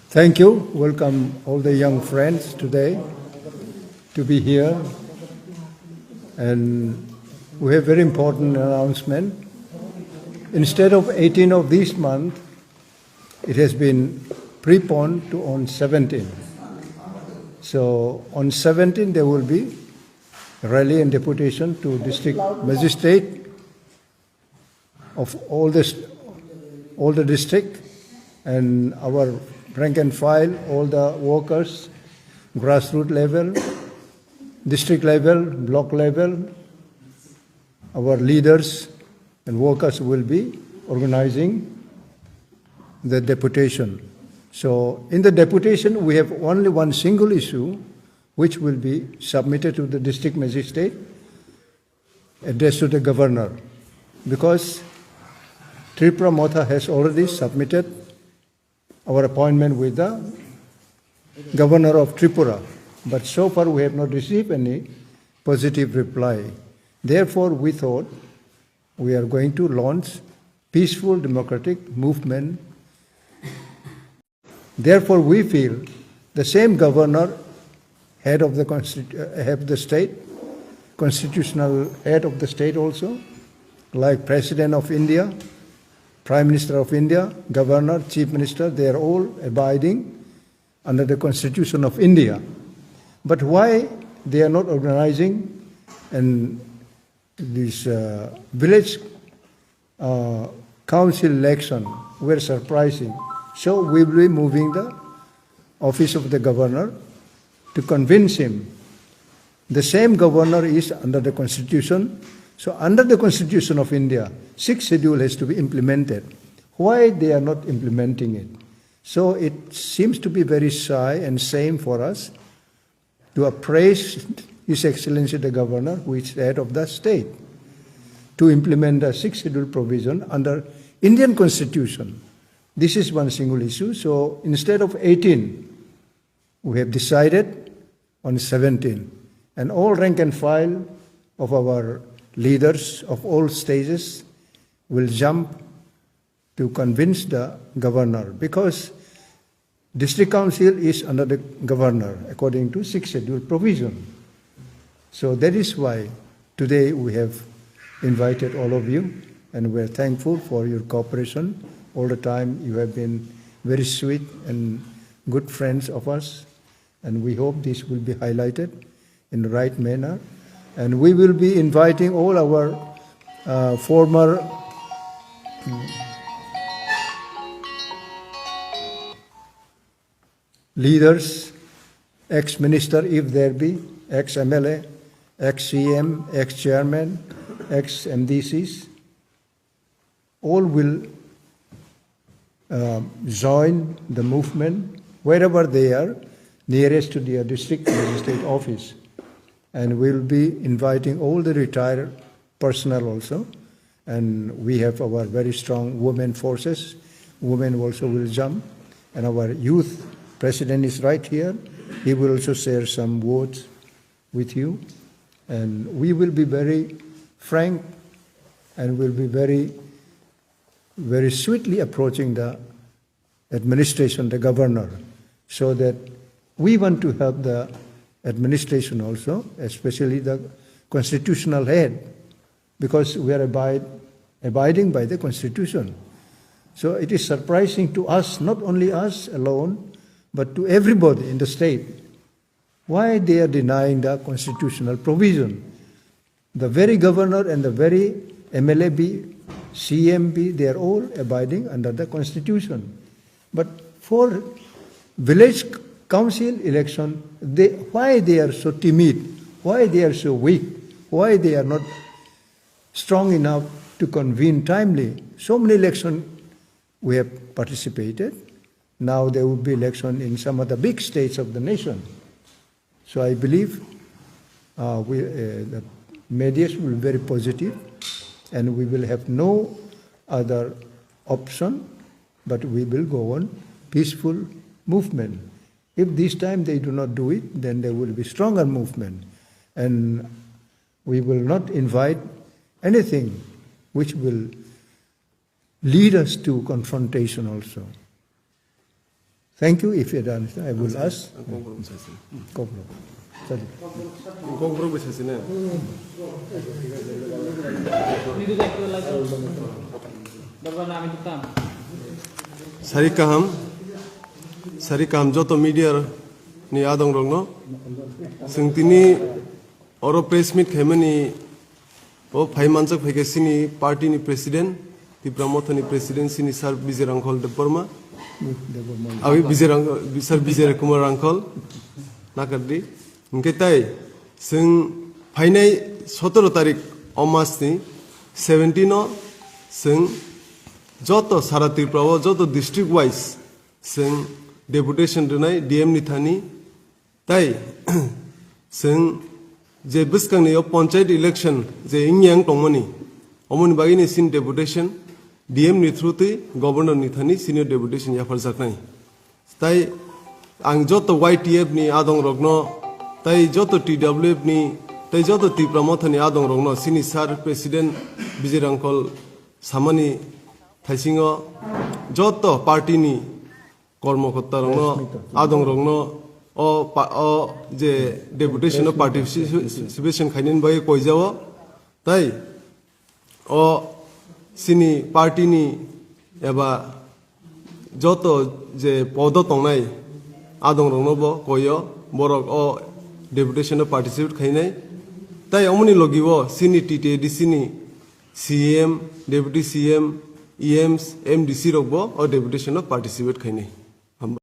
Thank you. Welcome all the young friends today to be here. And we have very important announcement. Instead of 18 of this month, it has been preponed to on 17. So on 17 there will be rally and deputation to district magistrate of all the district, and our rank and file, all the workers, grassroots level, district level, block level, our leaders and workers will be organizing the deputation. So in the deputation we have only one single issue which will be submitted to the district magistrate, addressed to the governor, because Tipramotha has already submitted our appointment with the governor of Tripura, but so far we have not received any positive reply. Therefore, we thought we are going to launch peaceful democratic movement. Therefore, we feel the same governor, head of the state, constitutional head of the state also, like President of India, Prime Minister of India, Governor, Chief Minister, they are all abiding under the Constitution of India. But why they are not organizing and this village council election were surprising. So we will be moving the office of the governor to convince him. The same governor is under the Constitution. So under the Constitution of India, 6th schedule has to be implemented. Why they are not implementing it? So it seems to be very shy and shame for us to appraise His Excellency the Governor, who is the head of the state, to implement the 6th schedule provision under Indian Constitution. This is one single issue. So instead of 18, we have decided on 17. And all rank and file of our leaders of all stages will jump to convince the governor, because district council is under the governor according to 6th schedule provision. So that is why today we have invited all of you, and we are thankful for your cooperation. All the time you have been very sweet and good friends of us, and we hope this will be highlighted in the right manner. And we will be inviting all our former leaders, ex-minister if there be, ex-MLA, ex-CM, ex-chairman, ex-MDCs, all will join the movement wherever they are, nearest to their district magistrate office. And we'll be inviting all the retired personnel also. And we have our very strong women forces. Women also will jump. And our youth president is right here. He will also share some words with you. And we will be very frank and will be very, very sweetly approaching the administration, the governor, so that we want to help the administration also, especially the constitutional head, because we are abiding by the Constitution. So it is surprising to us, not only us alone, but to everybody in the state, why they are denying the constitutional provision. The very governor and the very MLAB, CMB, they are all abiding under the Constitution. But for village council election, why they are so timid, why they are so weak, why they are not strong enough to convene timely. So many elections we have participated. Now there will be election in some of the big states of the nation. So I believe the media will be very positive, and we will have no other option, but we will go on peaceful movement. If this time they do not do it, then there will be stronger movement. And we will not invite anything which will lead us to confrontation also. Thank you. If you don't understand, I will ask. Sarikam joto media ni adong rongno singtini oro press meet khemani o phaimanchak phege sini party ni president Tipramotha ni president sini sir Vijay Rangkhol Deparma abi Vijay sir Vijay Kumar Rangkhol nakardi ngketai sing phainai 17 tarik omas ni 17 no sing joto sara Tripura joto district wise sing deputation dunai DM ni thani tai sing je Bwskang ni panchayat election je ingyang tongmani omoni bagini sin deputation DM ni through ti governor ni thani senior deputation ya farjaknai tai ang joto YTF ni adong rogno tai joto TWF ni tai joto Tipramotha ni adong rogno sini sir president Vijay Rangkhol samani thaisingo joto party ni কর্মকর্তা রংনো আদং রংনো ও যে deputation of participation খাইনিন by কইজাও তাই ও সিনি পার্টিনি এবা যত যে পদ তংনাই আদং রংনো ব কইও বরক ও ডেপুটেশন অফ পার্টিসিপেট খাইনাই তাই অমনি লগিব সিনি টিটিডি সিনি CM deputy CM EMs MDC রকব ও ডেপুটেশন অফ পার্টিসিপেট খাইনাই